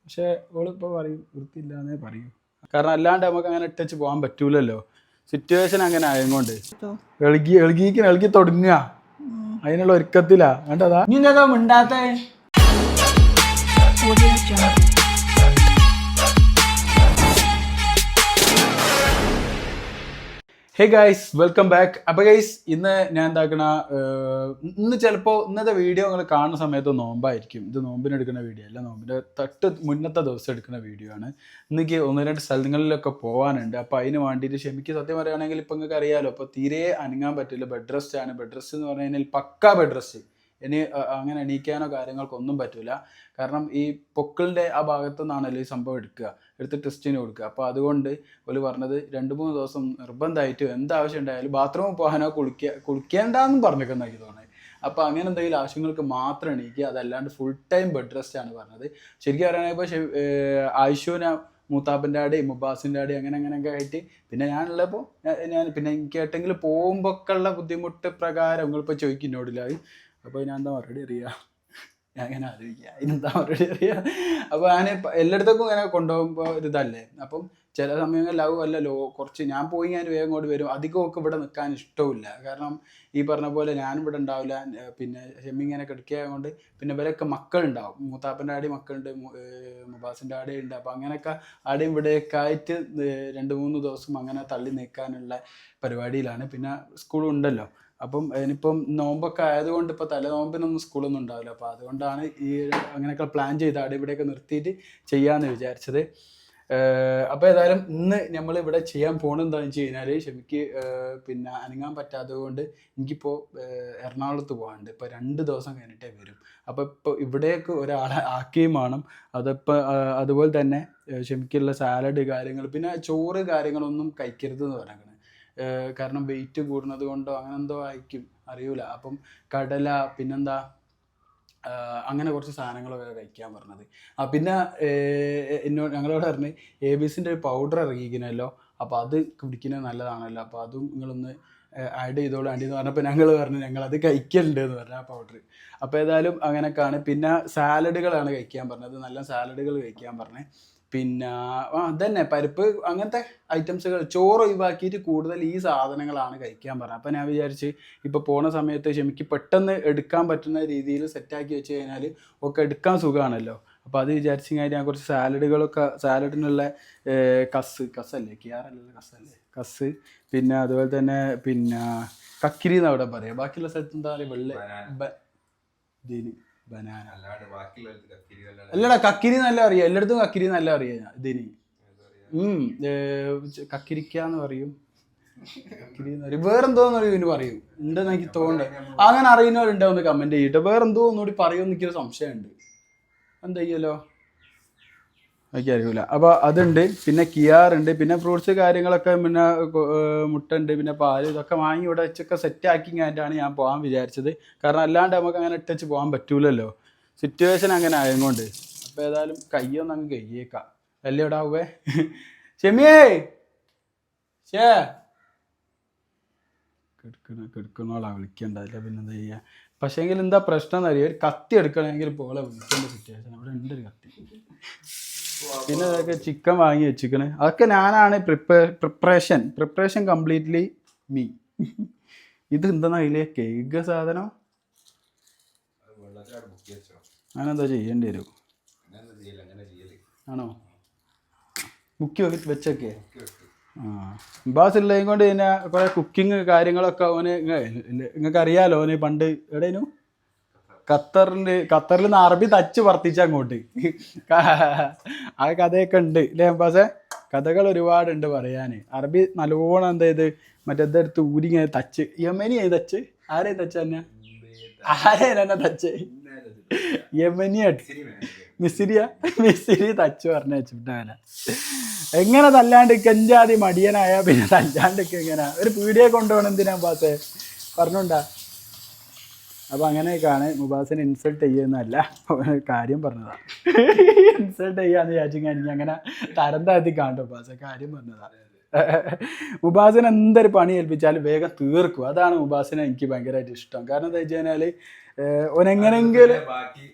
പക്ഷെ ഓളിപ്പോൾ പറയും വൃത്തിയില്ലാന്നേ പറയൂ. കാരണം അല്ലാണ്ട് നമുക്ക് അങ്ങനെ ഇട്ടച്ച് പോകാൻ പറ്റൂലല്ലോ. സിറ്റുവേഷൻ അങ്ങനെ ആയതുകൊണ്ട് എളുകി തുടങ്ങുക അതിനുള്ള ഒരുക്കത്തിലാ. കണ്ടതാ നീ എന്താ മിണ്ടാത്ത. Hey guys, welcome back. അപ്പോൾ ഗൈസ്, ഇന്ന് ഞാൻ എന്താക്കണ, ഇന്ന് ചിലപ്പോൾ ഇന്നത്തെ വീഡിയോ നിങ്ങൾ കാണുന്ന സമയത്ത് നോമ്പായിരിക്കും. ഇത് നോമ്പിനെടുക്കുന്ന വീഡിയോ അല്ല, നോമ്പിൻ്റെ മുന്നത്തെ ദിവസം എടുക്കുന്ന വീഡിയോ ആണ്. ഇന്നേക്ക് ഒന്ന് രണ്ട് സ്ഥലങ്ങളിലൊക്കെ പോകാനുണ്ട്. അപ്പോൾ അതിന് വേണ്ടിയിട്ട് ക്ഷമിക്ക്. സത്യം പറയുകയാണെങ്കിൽ ഇപ്പം നിങ്ങൾക്ക് അറിയാമല്ലോ, അപ്പോൾ തീരെ അനങ്ങാൻ പറ്റില്ല. ബെഡ് റെസ്റ്റ് ആണ്. ബെഡ് റെസ്റ്റ് എന്ന് പറഞ്ഞു കഴിഞ്ഞാൽ പക്കാ ബെഡ് റെസ്റ്റ്. ഇനി അങ്ങനെ എണീക്കാനോ കാര്യങ്ങൾക്കൊന്നും പറ്റില്ല. കാരണം ഈ പൊക്കിളിൻ്റെ ആ ഭാഗത്തു നിന്നാണല്ലോ ഈ സംഭവം എടുത്ത് ടെസ്റ്റിന് കൊടുക്കുക. അപ്പോൾ ഒരു പറഞ്ഞത് 2-3 ദിവസം നിർബന്ധമായിട്ട് എന്താവശ്യം ഉണ്ടായാലും ബാത്റൂമിൽ പോകാനോ കുളിക്കേണ്ടെന്നും പറഞ്ഞേക്കുന്നതാക്കി തോന്നുന്നത്. അപ്പോൾ അങ്ങനെ എന്തെങ്കിലും ആവശ്യങ്ങൾക്ക് മാത്രം എണീക്കുക, അതല്ലാണ്ട് ഫുൾ ടൈം ബെഡ് റെസ്റ്റ് ആണ് പറഞ്ഞത്. ശരിക്കും പറയുകയാണെങ്കിൽ ഇപ്പോൾ ആയിഷുവിനെ മൂത്താപ്പൻ്റെ ആടെയും മുബാസിൻ്റെ ആടെയും അങ്ങനെയൊക്കെ ആയിട്ട് പിന്നെ ഞാനുള്ളപ്പോൾ പിന്നെ എനിക്ക് ഏട്ടെങ്കിലും പോകുമ്പോഴൊക്കെ ഉള്ള ബുദ്ധിമുട്ട് പ്രകാരം നിങ്ങളിപ്പോൾ ചോദിക്കുന്നോടില്ല. അപ്പോൾ ഞാൻ എന്താ മറുപടി അറിയുക, ഞാൻ ഇങ്ങനെ ആലോചിക്കുക അതിനെന്താ മറുപടി അറിയുക. അപ്പോൾ ഞാൻ എല്ലായിടത്തേക്കും ഇങ്ങനെ കൊണ്ടുപോകുമ്പോൾ ഇതല്ലേ. അപ്പം ചില സമയങ്ങളിലാവും അല്ലല്ലോ കുറച്ച് ഞാൻ പോയി ഞാൻ വേഗം കൊണ്ട് വരും. അധികമൊക്കെ ഇവിടെ നിൽക്കാൻ ഇഷ്ടമില്ല. കാരണം ഈ പറഞ്ഞ പോലെ ഞാനിവിടെ ഉണ്ടാവില്ല. പിന്നെ ഷെമ്മിങ്ങനെ കിടക്കുക കൊണ്ട് പിന്നെ ഇവരൊക്കെ മക്കളുണ്ടാവും. മൂത്താപ്പൻ്റെ ആടെയും മക്കളുണ്ട്, മുബാസിൻ്റെ ആടെയും ഉണ്ട്. അപ്പോൾ അങ്ങനെയൊക്കെ ആടെയും ഇവിടെയൊക്കെ ആയിട്ട് 2-3 ദിവസം അങ്ങനെ തള്ളി നിൽക്കാനുള്ള പരിപാടിയിലാണ്. പിന്നെ സ്കൂളും ഉണ്ടല്ലോ. അപ്പം ഇനിയിപ്പം നോമ്പൊക്കെ ആയതുകൊണ്ട് ഇപ്പോൾ തലനോമ്പിനൊന്നും സ്കൂളൊന്നും ഉണ്ടാവില്ല. അപ്പോൾ അതുകൊണ്ടാണ് ഈ അങ്ങനെയൊക്കെ പ്ലാൻ ചെയ്ത് അവിടെ ഇവിടെയൊക്കെ നിർത്തിയിട്ട് ചെയ്യാമെന്ന് വിചാരിച്ചത്. അപ്പോൾ ഏതായാലും ഇന്ന് നമ്മൾ ഇവിടെ ചെയ്യാൻ പോകണം എന്താണെന്ന് വെച്ച് കഴിഞ്ഞാൽ, ഷെമിക്ക് പിന്നെ അനങ്ങാൻ പറ്റാത്തത് കൊണ്ട് എനിക്കിപ്പോൾ എറണാകുളത്ത് പോകാനുണ്ട്. ഇപ്പോൾ 2 ദിവസം കഴിഞ്ഞിട്ടേ വരും. അപ്പോൾ ഇപ്പോൾ ഇവിടേക്ക് ഒരാളെ ആക്കുകയും വേണം. അതുപോലെ തന്നെ ഷെമിക്കുള്ള സാലഡ് കാര്യങ്ങൾ പിന്നെ ചോറ് കാര്യങ്ങളൊന്നും കഴിക്കരുതെന്ന് പറഞ്ഞേക്കണം. കാരണം വെയിറ്റ് കൂടുന്നത് കൊണ്ടോ അങ്ങനെ എന്തോ ആയിരിക്കും, അറിയൂല. അപ്പം കടല പിന്നെന്താ അങ്ങനെ കുറച്ച് സാധനങ്ങളൊക്കെ കഴിക്കാൻ പറഞ്ഞത്. പിന്നെ ഞങ്ങളോട് പറഞ്ഞ് ABCൻ്റെ ഒരു പൗഡർ ഇറങ്ങിയിരിക്കണമല്ലോ, അപ്പോൾ അത് കുടിക്കുന്നത് നല്ലതാണല്ലോ, അപ്പോൾ അതും നിങ്ങളൊന്ന് ആഡ് ചെയ്തോളൂ ആൻറ്റി എന്ന് പറഞ്ഞപ്പോൾ ഞങ്ങൾ പറഞ്ഞു ഞങ്ങളത് കഴിക്കലുണ്ട് എന്ന് പറഞ്ഞു ആ പൗഡർ. അപ്പോൾ ഏതായാലും അങ്ങനെയൊക്കെയാണ്. പിന്നെ സാലഡുകളാണ് കഴിക്കാൻ പറഞ്ഞത്, നല്ല സാലഡുകൾ കഴിക്കാൻ പറഞ്ഞത്. പിന്നെ അതന്നെ പരിപ്പ് അങ്ങനത്തെ ഐറ്റംസുകൾ, ചോറ് ഒഴിവാക്കിയിട്ട് കൂടുതൽ ഈ സാധനങ്ങളാണ് കഴിക്കാൻ പറഞ്ഞത്. അപ്പോൾ ഞാൻ വിചാരിച്ച് ഇപ്പോൾ പോണ സമയത്ത് ക്ഷമിക്ക് പെട്ടെന്ന് എടുക്കാൻ പറ്റുന്ന രീതിയിൽ സെറ്റാക്കി വെച്ച് കഴിഞ്ഞാൽ ഒക്കെ എടുക്കാൻ സുഖമാണല്ലോ. അപ്പോൾ അത് വിചാരിച്ച് കഴിഞ്ഞാൽ ഞാൻ കുറച്ച് സാലഡിനുള്ള കസ്സല്ലേ കസ്സ് പിന്നെ അതുപോലെ തന്നെ പിന്നെ കക്കിരി എന്ന് അവിടെ പറയാം. ബാക്കിയുള്ള സ്ഥലത്ത് എന്താ പറയുക ബനാന അല്ലടാ, കക്കിരി നല്ല അറിയാം. എല്ലായിടത്തും കക്കിരി നല്ല അറിയാം. ഇതിന് കക്കിരിക്കാന്ന് പറയും, കക്കിരി എന്ന് പറയും. വേറെന്തോന്ന് പറയും ഇതിന് പറയും ഉണ്ടെന്ന് എനിക്ക് തോന്നുന്നുണ്ട്. അങ്ങനെ അറിയുന്നവരുണ്ടോ ഒന്ന് കമന്റ് ചെയ്യട്ടെ. വേറെന്തോ ഒന്നുകൂടി പറയുമെന്ന് എനിക്കൊരു സംശയമുണ്ട്. എന്താ ചെയ്യല്ലോ എനിക്ക് അറിയില്ല. അപ്പോൾ അതുണ്ട്. പിന്നെ കിയാറുണ്ട്. പിന്നെ ഫ്രൂട്ട്സ് കാര്യങ്ങളൊക്കെ, പിന്നെ മുട്ട ഉണ്ട്, പിന്നെ പാല്, ഇതൊക്കെ വാങ്ങി ഇവിടെ വെച്ചൊക്കെ സെറ്റാക്കി കഴിഞ്ഞിട്ടാണ് ഞാൻ പോകാൻ വിചാരിച്ചത്. കാരണം അല്ലാണ്ട് നമുക്ക് അങ്ങനെ ഇട്ടച്ച് പോകാൻ പറ്റൂലല്ലോ, സിറ്റുവേഷൻ അങ്ങനെ ആയതുകൊണ്ട്. അപ്പോൾ ഏതായാലും കയ്യൊന്നും അങ്ങ് കഴിയേക്കാം അല്ലേ ഇവിടെ ആവേ. ഷെമിയേ കിടക്കണോളാ വിളിക്കണ്ടല്ല, പിന്നെന്താ ചെയ്യുക. പക്ഷേങ്കിൽ എന്താ പ്രശ്നം എന്നറിയാം, ഒരു കത്തി എടുക്കണമെങ്കിൽ പോലെ വിളിക്കേണ്ട സിറ്റുവേഷൻ അവിടെ ഉണ്ട്, ഒരു കത്തി. പിന്നെ അതൊക്കെ ചിക്കൻ വാങ്ങി വെച്ചിക്കണ്. അതൊക്കെ ഞാനാണ് പ്രിപ്പറേഷൻ കംപ്ലീറ്റ്ലി മീ. ഇത് എന്താ അതിലെ കേക്ക് സാധനം അങ്ങനെന്താ ചെയ്യേണ്ടി വരും ആണോ? മുക്കി വെച്ചൊക്കെ ബാസുള്ളതും കൊണ്ട് പിന്നെ കുറെ കുക്കിങ് കാര്യങ്ങളൊക്കെ ഓന് നിങ്ങൾക്ക് അറിയാലോ. ഓന് പണ്ട് എവിടെയും ഖത്തറിൽ നിന്ന് അറബി തച്ച് വർത്തിച്ച അങ്ങോട്ട് ആ കഥയൊക്കെ ഉണ്ട് അല്ലേ അമ്പാസേ? കഥകൾ ഒരുപാടുണ്ട് പറയാൻ. അറബി നല്ലോണം എന്താ ഇത് മറ്റേതെടുത്ത് ഊരിങ്ങനെ തച്ച്. യമനി തച്ച് ആരെയും തച്ച തന്നെ ആരെന്നെ തച്ച് യമനിയായിട്ട് മിസിരി തച്ച് പറഞ്ഞു വെച്ചിട്ടാണ്. എങ്ങനെ തല്ലാണ്ട് കെഞ്ചാതി മടിയനായ പിന്നെ തല്ലാണ്ടൊക്കെ എങ്ങനെ ഒരു പീടിയെ കൊണ്ടുപോകണം എന്തിനാ പാസേ പറഞ്ഞോണ്ടാ. അപ്പോൾ അങ്ങനെയൊക്കെയാണ്. മുബാസിനെ ഇൻസൾട്ട് ചെയ്യുന്നതല്ല, കാര്യം പറഞ്ഞതാണ്. ഇൻസൾട്ട് ചെയ്യാന്ന് വിചാരിച്ചു എനിക്ക് അങ്ങനെ തരം താഴ്ത്തി കാണും. മുബാസെ കാര്യം പറഞ്ഞതാണ്. മുബാസിനെ എന്തൊരു പണി ഏൽപ്പിച്ചാലും വേഗം തീർക്കും. അതാണ് മുബാസിനെ എനിക്ക് ഭയങ്കരമായിട്ട് ഇഷ്ടം. കാരണം എന്താ വെച്ച് കഴിഞ്ഞാൽ ഓനെങ്ങനെങ്കിലും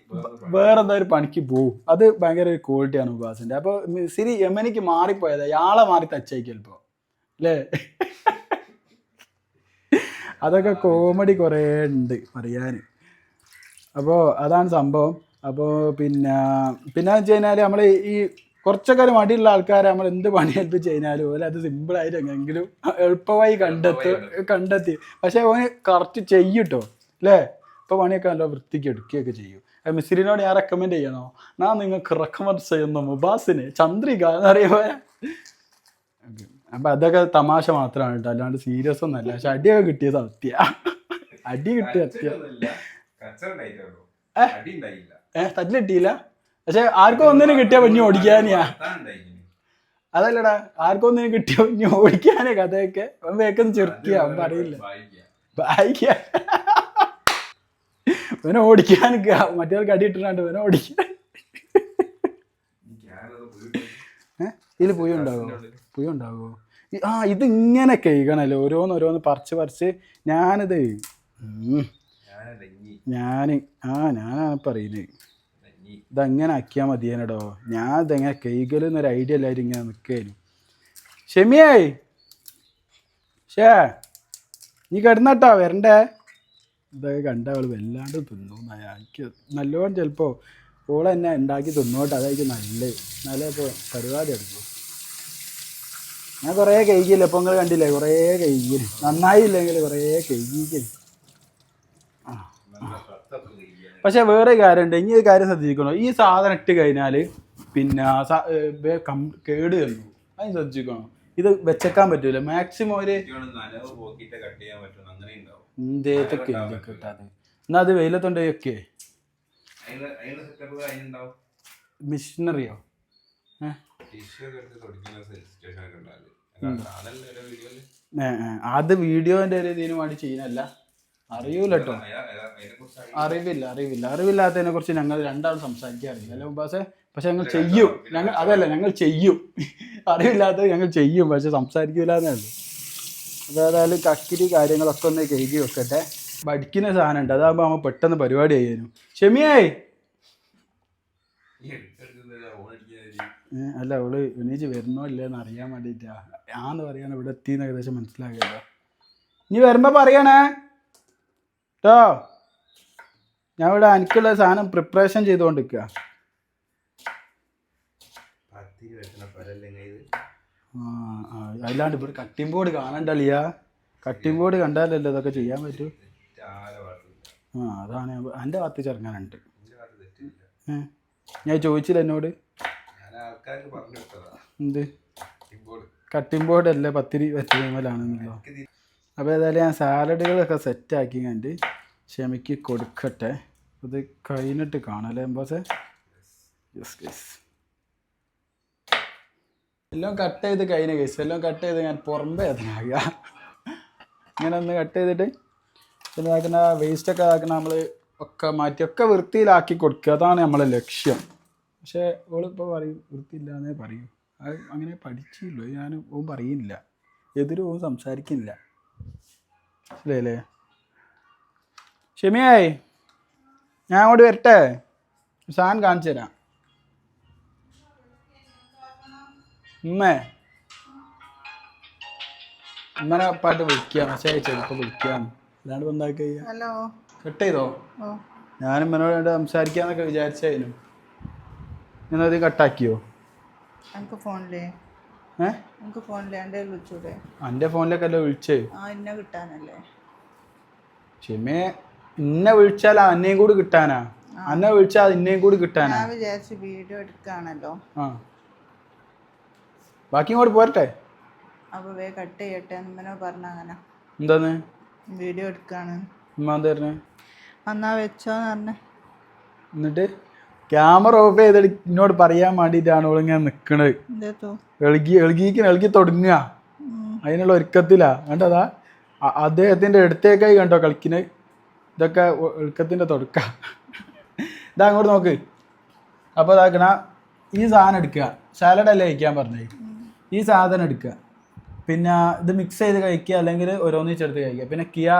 വേറെന്താ ഒരു പണിക്ക് പോവും. അത് ഭയങ്കര ഒരു ക്വാളിറ്റിയാണ് ഉപാസിന്റെ. അപ്പൊ സിരി യമനിക്ക് മാറിപ്പോയതാ, ഇയാളെ മാറി തച്ചായി ചിലപ്പോ അല്ലേ? അതൊക്കെ കോമഡി കുറേ ഉണ്ട് പറയാന്. അപ്പോൾ അതാണ് സംഭവം. അപ്പോൾ പിന്നെ വെച്ച് കഴിഞ്ഞാൽ നമ്മൾ ഈ കുറച്ചൊക്കെ ഒരു മടിയുള്ള ആൾക്കാരെ നമ്മൾ എന്ത് പണി ഏൽപ്പിച്ച് കഴിഞ്ഞാലും ഓല അത് സിമ്പിളായിട്ട് എങ്ങനെങ്കിലും എളുപ്പമായി കണ്ടെത്തി. പക്ഷെ ഓന് കറക്റ്റ് ചെയ്യൂട്ടോ അല്ലേ? ഇപ്പോൾ പണിയൊക്കെ നല്ല വൃത്തിക്ക് എടുക്കുകയൊക്കെ ചെയ്യും. മിസ്രിനോട് ഞാൻ റെക്കമെൻഡ് ചെയ്യണോ? ഞാൻ നിങ്ങൾക്ക് റെക്കമെൻഡ് ചെയ്യുന്ന മുബാസിന് ചന്ദ്രിക എന്ന് പറയുമ്പോൾ. അപ്പം അതൊക്കെ തമാശ മാത്രമാണ് കേട്ടോ, അല്ലാണ്ട് സീരിയസ് ഒന്നല്ല. പക്ഷെ അടിയൊക്കെ കിട്ടിയത് സത്യ, അടി കിട്ടിയ സത്യം. തല്ലിട്ടിയില്ല, പക്ഷെ ആർക്കും ഒന്നിനും കിട്ടിയ പഞ്ഞി ഓടിക്കാനെയാ. അതല്ലടാ, ആർക്കും ഒന്നിനും കിട്ടിയ പഞ്ഞി ഓടിക്കാനേ കഥയൊക്കെ. വേക്കൊന്ന് ചെറുക്കിയ പറയില്ല, ബായിക്ക ഇവനെ ഓടിക്കാൻ മറ്റേവർക്ക് അടി ഇട്ടിട്ടുണ്ട്, ഇവനെ ഓടിക്കാൻ. ഇതിൽ പുയ ഉണ്ടാവോ? ഇത് ഇങ്ങനെ കഴിക്കണല്ലോ, ഓരോന്ന് പറിച്ച് ഞാനിത് ഞാനാണ് പറയുന്നത്. ഇതങ്ങനെ ആക്കിയാൽ മതിയേനടോ. ഞാൻ ഇതെങ്ങനെ കഴിക്കലെന്നൊരു ഐഡിയ എല്ലാവരും ഇങ്ങനെ നിൽക്കാനും. ഷെമിയായി നീ കിടന്നട്ടാ വരണ്ടേ? ഇതൊക്കെ കണ്ട അവള് വല്ലാണ്ട് തിന്നു. എനിക്ക് നല്ലോണം ചിലപ്പോൾ ഓളെന്നെ ഉണ്ടാക്കി തിന്നോട്ടെ, അതായിരിക്കും നല്ല ഇപ്പോൾ പരിപാടി എടുക്കും. ഞാൻ കുറേ കഴിക്കില്ല, ഇപ്പോൾ നിങ്ങൾ കണ്ടില്ലേ, കുറേ കഴിക്കല് നന്നായില്ലെങ്കിൽ കുറേ കഴിക്കല്. പക്ഷെ വേറെ കാര്യമുണ്ട്, ഇനി ഒരു കാര്യം ശ്രദ്ധിക്കണം. ഈ സാധനം ഇട്ട് കഴിഞ്ഞാൽ പിന്നെ കേട് തന്നു, അതിന് ശ്രദ്ധിക്കണം. ഇത് വെച്ചേക്കാൻ പറ്റൂല. മാക്സിമം ഒരു ഇന്ത്യത്തൊക്കെ കിട്ടാതെ എന്നാ അത് വെയിലത്തുണ്ടൊക്കെ മിഷനറിയോ അത് വീഡിയോന്റെ ഒരു ഇതിനു വേണ്ടി ചെയ്യുന്നല്ല. അറിയൂല കേട്ടോ, അറിവില്ലാത്തതിനെ കുറിച്ച് ഞങ്ങൾ രണ്ടാളും സംസാരിക്കാറില്ല അല്ലേ മുബാസേ? പക്ഷെ ഞങ്ങൾ ചെയ്യും, ഞങ്ങൾ ചെയ്യും. അറിവില്ലാത്തത് ഞങ്ങൾ ചെയ്യും, പക്ഷെ സംസാരിക്കൂല എന്നേ ഉള്ളൂ. അതേതായാലും കക്കിരി കാര്യങ്ങളൊക്കെ ഒന്ന് കഴുകി വെക്കട്ടെ. പഠിക്കുന്ന സാധനം ഉണ്ട്, അതാകുമ്പോൾ നമ്മൾ പെട്ടെന്ന് പരിപാടി ചെയ്യാനും. ഷെമിയായി അല്ല, അവള് എണീച്ച് വരണോ ഇല്ലെന്ന് അറിയാൻ വേണ്ടിയിട്ടാ ഞാന്ന് പറയണ. ഇവിടെ എത്തിന്ന് ഏകദേശം മനസ്സിലാക്കിയല്ലോ. ഇനി വരുമ്പോ പറയണേ കേട്ടോ. ഞാൻ ഇവിടെ എനിക്കുള്ള സാധനം പ്രിപ്പറേഷൻ ചെയ്തുകൊണ്ടിരിക്കുക. അല്ലാണ്ട് ഇവിടെ കട്ടിംഗ് ബോർഡ് കാണണ്ടല്ലിയാ. കട്ടിംഗ് ബോർഡ് കണ്ടാലല്ലേ ഇതൊക്കെ ചെയ്യാൻ പറ്റൂ. അതാണ് എൻ്റെ ഭാഗത്ത് ചെറുങ്ങാനുണ്ട്. ഞാൻ ചോദിച്ചില്ല എന്നോട് എന്ത് കട്ടിംഗ് ബോർഡ് അല്ലേ പത്തിരി വെച്ചതുമല്ലാണെന്നല്ലോ. അപ്പോൾ ഏതായാലും ഞാൻ സാലഡുകളൊക്കെ സെറ്റാക്കി കണ്ട് ക്ഷമിക്ക് കൊടുക്കട്ടെ. ഇത് കഴിഞ്ഞിട്ട് കാണാല്ലേ എംബോസേ? എല്ലാം കട്ട് ചെയ്ത് കഴിഞ്ഞ കേസ്, എല്ലാം കട്ട് ചെയ്ത് ഞാൻ പുറമ്പേ അതിനാകുക. ഇങ്ങനെ ഒന്ന് കട്ട് ചെയ്തിട്ട് പിന്നെ ഇതാക്കുന്ന വേസ്റ്റൊക്കെ ഇതാക്കുന്ന നമ്മൾ ഒക്കെ മാറ്റിയൊക്കെ വൃത്തിയിലാക്കി കൊടുക്കുക, അതാണ് നമ്മളെ ലക്ഷ്യം. പക്ഷേ ഓളിപ്പോൾ പറയും വൃത്തിയില്ലാന്നേ പറയൂ. അത് അങ്ങനെ പഠിച്ചില്ലോ, ഞാൻ ഓൻ പറയുന്നില്ല, എതിരും ഓൻ സംസാരിക്കുന്നില്ല. അല്ലേ ഷെമിയായി? ഞാൻ അങ്ങോട്ട് വരട്ടെ, സാധനം കാണിച്ചു തരാം. ഉമ്മനെ പാട്ട് വിളിക്കാം, പക്ഷേ ചിലപ്പോൾ വിളിക്കാം, അല്ലാണ്ട് എന്താക്കി കട്ട് ചെയ്തോ? ഞാനും ഉമ്മനോട് സംസാരിക്കാന്നൊക്കെ വിചാരിച്ചായിരുന്നു. ഞാനത് കട്ടാക്കിയോ? എൻ്റെ ഫോണിലേക്കല്ലേ വിളിച്ചേ? ഷെമിയെ ഇന്നെ വിളിച്ചാൽ അന്നേയും കൂടി കിട്ടാനാ, അന്നെ വിളിച്ചാൽ ഇന്നേയും കൂടി കിട്ടാനാ. വീഡിയോ എടുക്കാണല്ലോ. ബാക്കി ഇങ്ങോട്ട് പോരട്ടെ. കട്ട് ചെയ്യട്ടെ പറഞ്ഞ അങ്ങനെ. എന്താന്ന് വീഡിയോ എടുക്കാണ് എന്നാ വെച്ചോന്ന് പറഞ്ഞ. എന്നിട്ട് ക്യാമറ ഓഫ് ചെയ്തിട്ട് എന്നോട് പറയാൻ വേണ്ടിയിട്ടാണ് ഇവളിങ്ങനെ നിക്കണത്. എളുകി തുടങ്ങുക, അതിനുള്ള ഒരുക്കത്തിലാ. കണ്ടതാ അദ്ദേഹത്തിന്റെ അടുത്തേക്കായി കണ്ടോ കളിക്കുന്നത്. ഇതൊക്കെ ഒഴുക്കത്തിന്റെ തുടക്ക. ഇതാ അങ്ങോട്ട് നോക്ക്. അപ്പോൾ ഇതാക്കണ ഈ സാധനം എടുക്കുക, സാലഡല്ലേ കഴിക്കാൻ പറഞ്ഞേ, ഈ സാധനം എടുക്കുക, പിന്നെ ഇത് മിക്സ് ചെയ്ത് കഴിക്കുക, അല്ലെങ്കിൽ ഓരോന്നിച്ചെടുത്ത് കഴിക്കുക. പിന്നെ കിയ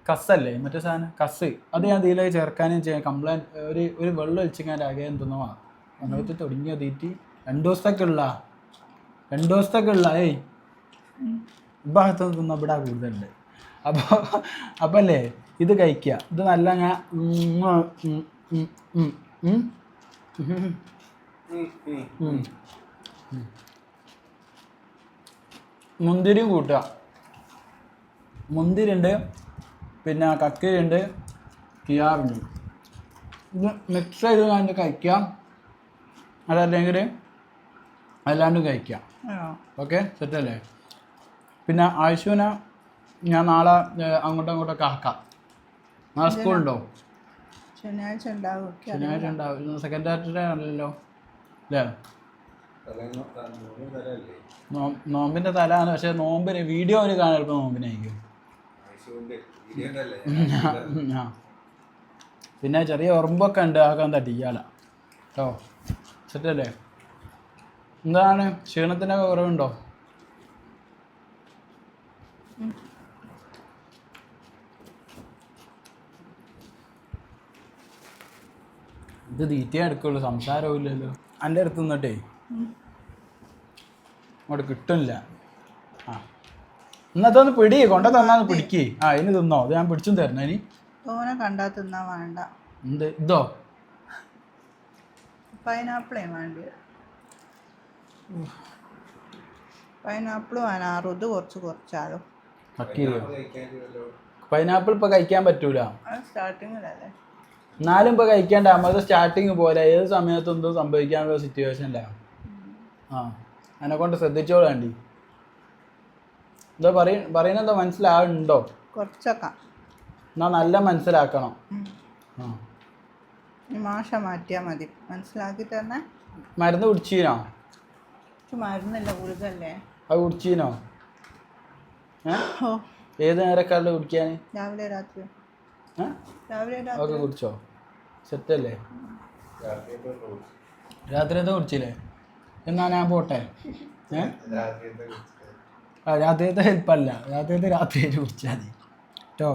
കസ്സല്ലേ മറ്റേ സാധനം കസ് അത് ഞാൻ ഇതിലേക്ക് ചേർക്കാനും ചെയ്യാം കംപ്ലൈൻറ്റ് ഒരു വെള്ളം ഒഴിച്ചിങ്ങനെ ആകെ എന്തെന്നോ അങ്ങനത്തെ തുടങ്ങിയ തീറ്റി 2 ദിവസത്തൊക്കെ ഉള്ള ഏയ് ഭാഗത്ത് തിന്ന ഇവിടെ കൂടുതലുണ്ട് അപ്പോൾ അല്ലേ ഇത് കഴിക്കുക ഇത് നല്ല ഞാൻ മുന്തിരിയും കൂട്ടുക മുന്തിരിയുണ്ട് പിന്നെ കക്കയുണ്ട് കിയാറുണ്ട് ഇത് മിക്സ് ചെയ്ത് കണ്ട് കഴിക്കാം അതല്ലെങ്കിൽ അല്ലാണ്ടും കഴിക്കാം ഓക്കെ സെറ്റല്ലേ പിന്നെ ആയുഷുവിനെ ഞാൻ നാളെ അങ്ങോട്ടൊക്കെ ആക്കാം നാളെ സ്കൂളുണ്ടോ ശനിയാഴ്ച ഉണ്ടാവും ശനിയാഴ്ച ഉണ്ടാവും സെക്കൻഡ് സാറ്റർഡേ ആണല്ലോ അല്ലേ നോമ്പിൻ്റെ തലാണ് പക്ഷെ നോമ്പിന് വീഡിയോ അവർ കാണാൻ ചിലപ്പോൾ നോമ്പിനായിരിക്കും പിന്നെ ചെറിയ ഉറുമ്പൊക്കെ ഉണ്ട് ആക്കാൻ തട്ടിക്കാല കേട്ടോ സെറ്റല്ലേ എന്താണ് ക്ഷീണത്തിനൊക്കെ കുറവുണ്ടോ ഇത് തീറ്റേ എടുക്കുള്ളൂ സംസാരവും ഇല്ലല്ലോ എൻ്റെ അടുത്ത് നിന്നിട്ടേ അങ്ങോട്ട് കിട്ടില്ല ആ ഇന്നത്തെ ഒന്ന് പിടി കൊണ്ട തന്നാന്ന് പിടിക്ക് ഇനി തിന്നോ അത് ഞാൻ പിടിച്ചും തരണേ ഇനി തോനെ കണ്ടാ തിന്നാ വേണ്ട എന്ത് ഇതോ പൈനാപ്പിളേ വേണ്ടി പൈനാപ്പിളും അനാറും ഇത് കുറച്ചാലോ പൈനാപ്പിൾ ഇപ്പൊ കഴിക്കാൻ പറ്റൂല സ്റ്റാർട്ടിങ്ങിലല്ലേ എന്നാലും ഇപ്പൊ കഴിക്കണ്ട നമ്മളത് സ്റ്റാർട്ടിങ് പോലെ ഏത് സമയത്തും എന്തോ സംഭവിക്കാനുള്ള സിറ്റുവേഷനില്ല അതിനെ കൊണ്ട് ശ്രദ്ധിച്ചോളാണ്ടി എന്താ പറയുന്നെന്തോ മനസ്സിലാവുന്നുണ്ടോ കുറച്ചൊക്കെ എന്നാ നല്ല മനസ്സിലാക്കണം മാഷ മാറ്റിയാ മതി മനസ്സിലാക്കി തന്നെ മരുന്ന് കുടിച്ചീനോ മരുന്നില്ല ഗുളികല്ലേ അത് കുടിച്ചീനോ ഏത് നേരക്കാരുടെ കുടിക്കാൻ രാവിലെ രാത്രി ഒക്കെ കുടിച്ചോ സെറ്റല്ലേ രാത്രിയത്തെ കുടിച്ചില്ലേ എന്നാ ഞാൻ പോട്ടെ രാത്രിയത്തെ ഹെൽപ്പല്ല രാത്രിയായിട്ട് കുടിച്ചാൽ മതി കേട്ടോ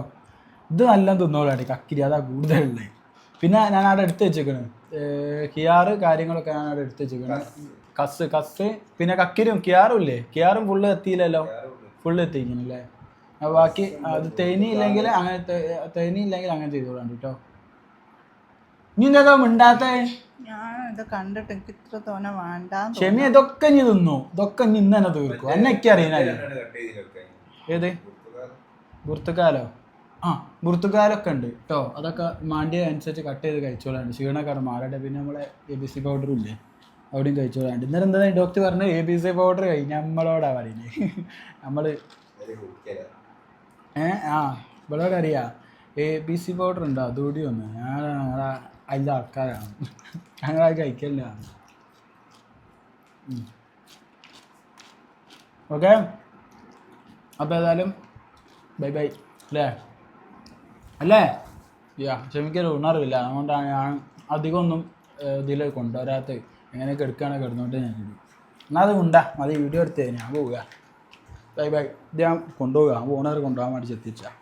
ഇത് നല്ല തിന്നോളാടി കക്കിരി അതാ കൂടുതലുള്ളത് പിന്നെ ഞാൻ അവിടെ എടുത്ത് വെച്ചേക്കണ് കിയാറ് കാര്യങ്ങളൊക്കെ ഞാൻ അവിടെ എടുത്ത് വെച്ചേക്കണ് കസ് പിന്നെ കക്കിരും കിയാറും ഇല്ലേ കിയാറും ഫുള്ള് എത്തിയില്ലല്ലോ ഫുള്ള് എത്തിക്കണല്ലേ ബാക്കി അത് തേനിയില്ലെങ്കിൽ അങ്ങനെ ചെയ്തോളാണ്ട് കേട്ടോ നീ എന്താ മിണ്ടാത്തേ ഞാൻ ഇത് കണ്ടിട്ട് എനിക്ക് ഇത്ര തോന്നെ വേണ്ട ക്ഷമി ഇതൊക്കെ നീ തിന്നു ഇതൊക്കെ നീ ഇന്ന് തന്നെ തീർക്കും എന്നൊക്കെ അറിയാനല്ലേ ഏത് ബുർത്തുക്കാലോ ബുർത്തുക്കാലൊക്കെ ഉണ്ട് കേട്ടോ അതൊക്കെ മാണ്ടിയ അനുസരിച്ച് കട്ട് ചെയ്ത് കഴിച്ചോളാണ്ട് ക്ഷീണക്കാരൻ മാറട്ടെ പിന്നെ നമ്മളെ ABC പൗഡറും ഇല്ലേ അവിടെയും കഴിച്ചോളാണ്ട് ഇന്നലെ എന്താ ഡോക്ടർ പറഞ്ഞ ABC പൗഡർ നമ്മളോടാ പറയുന്നത് നമ്മള് ഇവളോട് അറിയാം ABC പൗഡർ ഉണ്ടോ അതുകൂടി ഒന്ന് ഞാൻ അതിൻ്റെ ആൾക്കാരാണ് ഞങ്ങളത് കഴിക്കല്ല ഓക്കെ അപ്പോൾ ഏതായാലും ബൈ അല്ലേ ക്ഷമിക്കല്ലോ ഉണർവില്ല അതുകൊണ്ടാണ് ഞാൻ അധികമൊന്നും ഇതിൽ കൊണ്ടുവരാത്ത എങ്ങനെയൊക്കെ എടുക്കുകയാണെങ്കിൽ കിടന്നുകൊണ്ട് ഞാൻ എന്നാൽ അത് ഉണ്ടാ അത് വീഡിയോ എടുത്തേ ഞാൻ പോവുക ബൈ ഇത് ഞാൻ കൊണ്ടുപോവുക ഓണർ കൊണ്ടുപോകാൻ വേണ്ടി എത്തിച്ചാൽ